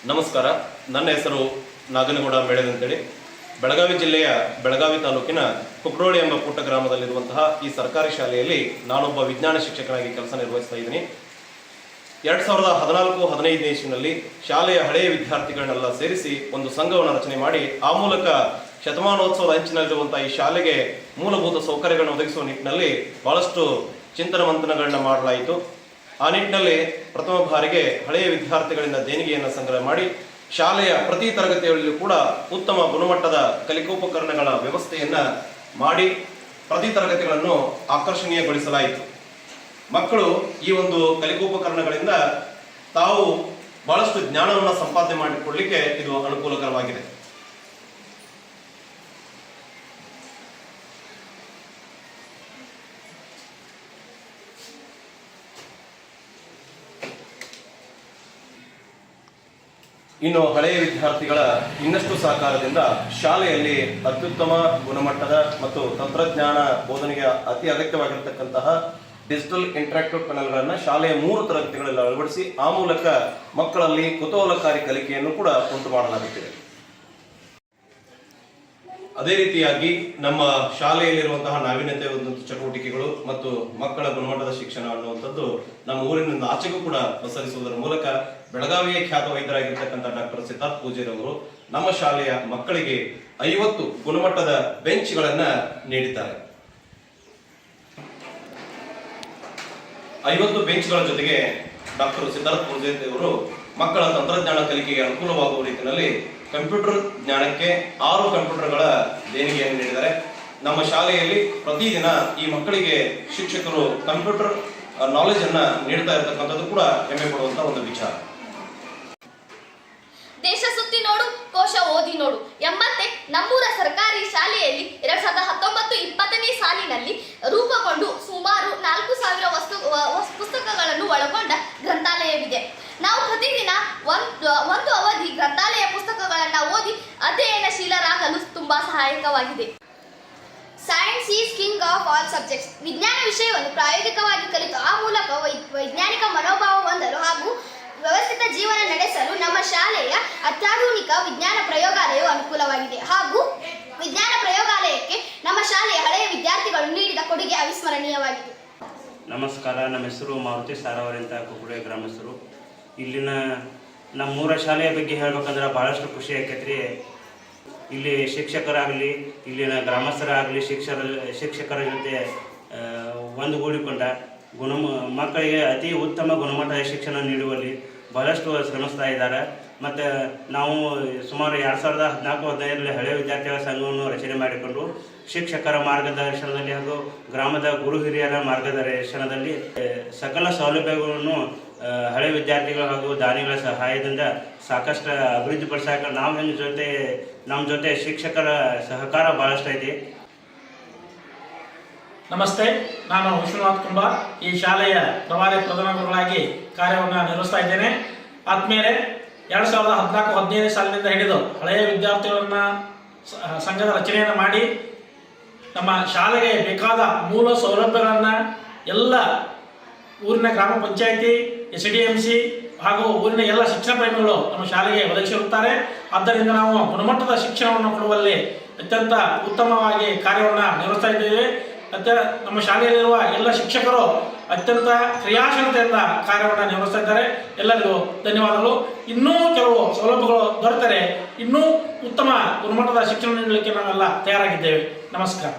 ನಮಸ್ಕಾರ. ನನ್ನ ಹೆಸರು ನಾಗನಗೌಡ ಮೇಳೆದ್ ಅಂತೇಳಿ. ಬೆಳಗಾವಿ ಜಿಲ್ಲೆಯ ಬೆಳಗಾವಿ ತಾಲೂಕಿನ ಕುಕ್ರೋಳಿ ಎಂಬ ಪುಟ್ಟ ಗ್ರಾಮದಲ್ಲಿರುವಂತಹ ಈ ಸರ್ಕಾರಿ ಶಾಲೆಯಲ್ಲಿ ನಾನೊಬ್ಬ ವಿಜ್ಞಾನ ಶಿಕ್ಷಕನಾಗಿ ಕೆಲಸ ನಿರ್ವಹಿಸ್ತಾ ಇದ್ದೀನಿ. 2014-15 ಇಸ್ವಿನಲ್ಲಿ ಶಾಲೆಯ ಹಳೆಯ ವಿದ್ಯಾರ್ಥಿಗಳನ್ನೆಲ್ಲ ಸೇರಿಸಿ ಒಂದು ಸಂಘವನ್ನು ರಚನೆ ಮಾಡಿ ಆ ಮೂಲಕ ಶತಮಾನೋತ್ಸವದ ಅಂಚಿನಲ್ಲಿರುವಂತಹ ಈ ಶಾಲೆಗೆ ಮೂಲಭೂತ ಸೌಕರ್ಯಗಳನ್ನು ಒದಗಿಸುವ ನಿಟ್ಟಿನಲ್ಲಿ ಬಹಳಷ್ಟು ಚಿಂತನ ಮಂಥನಗಳನ್ನ ಮಾಡಲಾಯಿತು. ಆ ನಿಟ್ಟಿನಲ್ಲಿ ಪ್ರಥಮ ಬಾರಿಗೆ ಹಳೆಯ ವಿದ್ಯಾರ್ಥಿಗಳಿಂದ ದೇಣಿಗೆಯನ್ನು ಸಂಗ್ರಹ ಮಾಡಿ ಶಾಲೆಯ ಪ್ರತಿ ತರಗತಿಯಲ್ಲಿಯೂ ಕೂಡ ಉತ್ತಮ ಗುಣಮಟ್ಟದ ಕಲಿಕೋಪಕರಣಗಳ ವ್ಯವಸ್ಥೆಯನ್ನ ಮಾಡಿ ಪ್ರತಿ ತರಗತಿಗಳನ್ನು ಆಕರ್ಷಣೀಯಗೊಳಿಸಲಾಯಿತು. ಮಕ್ಕಳು ಈ ಒಂದು ಕಲಿಕೋಪಕರಣಗಳಿಂದ ತಾವು ಬಹಳಷ್ಟು ಜ್ಞಾನವನ್ನು ಸಂಪಾದನೆ ಮಾಡಿಕೊಳ್ಳಲಿಕ್ಕೆ ಇದು ಅನುಕೂಲಕರವಾಗಿದೆ. ಇನ್ನು ಹಳೆಯ ವಿದ್ಯಾರ್ಥಿಗಳ ಇನ್ನಷ್ಟು ಸಹಕಾರದಿಂದ ಶಾಲೆಯಲ್ಲಿ ಅತ್ಯುತ್ತಮ ಗುಣಮಟ್ಟದ ಮತ್ತು ತಂತ್ರಜ್ಞಾನ ಬೋಧನೆಗೆ ಅತಿ ಅಗತ್ಯವಾಗಿರತಕ್ಕಂತಹ ಡಿಜಿಟಲ್ ಇಂಟರಾಕ್ಟಿವ್ ಪ್ಯಾನೆಲ್ಗಳನ್ನು ಶಾಲೆಯ 3 ತರಗತಿಗಳಲ್ಲಿ ಅಳವಡಿಸಿ ಆ ಮೂಲಕ ಮಕ್ಕಳಲ್ಲಿ ಕುತೂಹಲಕಾರಿ ಕಲಿಕೆಯನ್ನು ಕೂಡ ಉಂಟು ಮಾಡಲಾಗುತ್ತಿದೆ. ಅದೇ ರೀತಿಯಾಗಿ ನಮ್ಮ ಶಾಲೆಯಲ್ಲಿರುವಂತಹ ನಾವೀನ್ಯತೆ ಚಟುವಟಿಕೆಗಳು ಮತ್ತು ಮಕ್ಕಳ ಗುಣಮಟ್ಟದ ಶಿಕ್ಷಣ ಅನ್ನುವಂಥದ್ದು ನಮ್ಮ ಊರಿನಿಂದ ಆಚೆಗೂ ಕೂಡ ಪಸರಿಸುವುದರ ಮೂಲಕ ಬೆಳಗಾವಿಯ ಖ್ಯಾತ ವೈದ್ಯರಾಗಿರ್ತಕ್ಕಂಥ ಡಾಕ್ಟರ್ ಸಿದ್ಧಾರ್ಥ ಪೂಜಾರಿ ಅವರು ನಮ್ಮ ಶಾಲೆಯ ಮಕ್ಕಳಿಗೆ 50 ಗುಣಮಟ್ಟದ ಬೆಂಚ್ಗಳನ್ನ ನೀಡಿದ್ದಾರೆ. 50 ಬೆಂಚ್ಗಳ ಜೊತೆಗೆ ಡಾಕ್ಟರ್ ಸಿದ್ಧಾರ್ಥ ಪೂಜಾರಿ ಅವರು ಮಕ್ಕಳ ತಂತ್ರಜ್ಞಾನ ಕಲಿಕೆಗೆ ಅನುಕೂಲವಾಗುವ ರೀತಿಯಲ್ಲಿ ಕಂಪ್ಯೂಟರ್ ಜ್ಞಾನಕ್ಕೆ 6 ಕಂಪ್ಯೂಟರ್ಗಳ ದೇಣಿಗೆಯನ್ನು ನೀಡಿದ್ದಾರೆ. ನಮ್ಮ ಶಾಲೆಯಲ್ಲಿ ಪ್ರತಿದಿನ ಈ ಮಕ್ಕಳಿಗೆ ಶಿಕ್ಷಕರು ಕಂಪ್ಯೂಟರ್ ನಾಲೆಜ್ ಅನ್ನ ನೀಡ್ತಾ ಇರತಕ್ಕಂಥದ್ದು ಕೂಡ ಹೆಮ್ಮೆ ಪಡುವಂತಹ ಒಂದು ವಿಚಾರ. ದೇಶ ಸುತ್ತಿ ನೋಡು, ಕೋಶ ಓದಿ ನೋಡು ಎಂಬಂತೆ ನಮ್ಮೂರ ಸರ್ಕಾರಿ ಶಾಲೆಯಲ್ಲಿ 2019-20 ಸಾಲಿನಲ್ಲಿ ರೂಪುಗೊಂಡು ಸುಮಾರು 4000 ಪುಸ್ತಕಗಳನ್ನು ಒಳಗೊಂಡ ಗ್ರಂಥಾಲಯವಿದೆ. ನಾವು ಪ್ರತಿದಿನ ಒಂದು ಅವಧಿ ಗ್ರಂಥಾಲಯ ಪುಸ್ತಕಗಳನ್ನು ಓದಿ ಅಧ್ಯಯನಶೀಲರಾಗಲು ತುಂಬಾ ಸಹಾಯಕವಾಗಿದೆ. Science is king of all subjects. ವಿಜ್ಞಾನ ವಿಷಯವನ್ನು ಪ್ರಾಯೋಗಿಕವಾಗಿ ಕಲಿತು ಆ ಮೂಲಕ ವೈಜ್ಞಾನಿಕ ಮನೋಭಾವ ಹೊಂದಲು ಹಾಗೂ ವ್ಯವಸ್ಥಿತ ಜೀವನ ನಡೆಸಲು ನಮ್ಮ ಶಾಲೆಯ ಅತ್ಯಾಧುನಿಕ ವಿಜ್ಞಾನ ಪ್ರಯೋಗಾಲಯವು ಅನುಕೂಲವಾಗಿದೆ. ಹಾಗೂ ವಿಜ್ಞಾನ ಪ್ರಯೋಗಾಲಯಕ್ಕೆ ನಮ್ಮ ಶಾಲೆಯ ಹಳೆಯ ವಿದ್ಯಾರ್ಥಿಗಳು ನೀಡಿದ ಕೊಡುಗೆ ಅವಿಸ್ಮರಣೀಯವಾಗಿದೆ. ನಮಸ್ಕಾರ. ನಮ್ಮ ಹೆಸರು ಮಾರುತಿ ಸಾರಾವರಿ ಅಂತ, ಕುಕ್ರೋಳಿ ಗ್ರಾಮಸ್ಥರು. ಇಲ್ಲಿನ ನಮ್ಮೂರ ಶಾಲೆಯ ಬಗ್ಗೆ ಹೇಳ್ಬೇಕಂದ್ರೆ ಭಾಳಷ್ಟು ಖುಷಿ ಆಕೈತ್ರಿ. ಇಲ್ಲಿ ಶಿಕ್ಷಕರಾಗಲಿ, ಇಲ್ಲಿನ ಗ್ರಾಮಸ್ಥರಾಗಲಿ ಶಿಕ್ಷಕರ ಜೊತೆ ಒಂದುಗೂಡಿಕೊಂಡ ಮಕ್ಕಳಿಗೆ ಅತಿ ಉತ್ತಮ ಗುಣಮಟ್ಟದ ಶಿಕ್ಷಣ ನೀಡುವಲ್ಲಿ ಬಹಳಷ್ಟು ಶ್ರಮಿಸ್ತಾ ಇದ್ದಾರೆ. ಮತ್ತು ನಾವು ಸುಮಾರು 2014-15 ಹಳೆಯ ವಿದ್ಯಾರ್ಥಿಗಳ ಸಂಘವನ್ನು ರಚನೆ ಮಾಡಿಕೊಂಡು ಶಿಕ್ಷಕರ ಮಾರ್ಗದರ್ಶನದಲ್ಲಿ ಹಾಗೂ ಗ್ರಾಮದ ಗುರು ಹಿರಿಯರ ಮಾರ್ಗದರ್ಶನದಲ್ಲಿ ಸಕಲ ಸೌಲಭ್ಯಗಳನ್ನು ಹಳೆ ವಿದ್ಯಾರ್ಥಿಗಳು ಹಾಗೂ ದಾನಿಗಳ ಸಹಾಯದಿಂದ ಸಾಕಷ್ಟು ಅಭಿವೃದ್ಧಿಪಡಿಸಾಕ ನಮ್ಮ ಜೊತೆ ಶಿಕ್ಷಕರ ಸಹಕಾರ ಭಾಳಷ್ಟು ಐತಿ. ನಮಸ್ತೆ, ನಾನು ವಿಶ್ವನಾಥ್ ಕುಂಬಾರ್, ಈ ಶಾಲೆಯ ಪ್ರಭಾರಿ ಪ್ರಧಾನ ಗುರುಗಳಾಗಿ ಕಾರ್ಯವನ್ನು ನಿರ್ವಹಿಸ್ತಾ ಇದ್ದೇನೆ. ಆದ್ಮೇಲೆ 2014-15 ಸಾಲಿನಿಂದ ಹಿಡಿದು ಹಳೆಯ ವಿದ್ಯಾರ್ಥಿಗಳನ್ನ ಸಂಘದ ರಚನೆಯನ್ನು ಮಾಡಿ ನಮ್ಮ ಶಾಲೆಗೆ ಬೇಕಾದ ಮೂಲ ಸೌಲಭ್ಯಗಳನ್ನು ಎಲ್ಲ ಊರಿನ ಗ್ರಾಮ ಪಂಚಾಯಿತಿ, SDMC ಹಾಗೂ ಊರಿನ ಎಲ್ಲ ಶಿಕ್ಷಣ ಪ್ರೇಮಿಗಳು ನಮ್ಮ ಶಾಲೆಗೆ ಒದಗಿಸಿರುತ್ತಾರೆ. ಆದ್ದರಿಂದ ನಾವು ಗುಣಮಟ್ಟದ ಶಿಕ್ಷಣವನ್ನು ಕೊಡುವಲ್ಲಿ ಅತ್ಯಂತ ಉತ್ತಮವಾಗಿ ಕಾರ್ಯವನ್ನು ನಿರ್ವಹಿಸ್ತಾ ಇದ್ದೇವೆ. ನಮ್ಮ ಶಾಲೆಯಲ್ಲಿರುವ ಎಲ್ಲ ಶಿಕ್ಷಕರು ಅತ್ಯಂತ ಕ್ರಿಯಾಶೀಲತೆಯಿಂದ ಕಾರ್ಯವನ್ನು ನಿರ್ವಹಿಸ್ತಾ ಇದ್ದಾರೆ. ಎಲ್ಲರಿಗೂ ಧನ್ಯವಾದಗಳು. ಇನ್ನೂ ಕೆಲವು ಸೌಲಭ್ಯಗಳು ದೊರೆತರೆ ಇನ್ನೂ ಉತ್ತಮ ಗುಣಮಟ್ಟದ ಶಿಕ್ಷಣ ನೀಡಲಿಕ್ಕೆ ನಾವೆಲ್ಲ ತಯಾರಾಗಿದ್ದೇವೆ. ನಮಸ್ಕಾರ.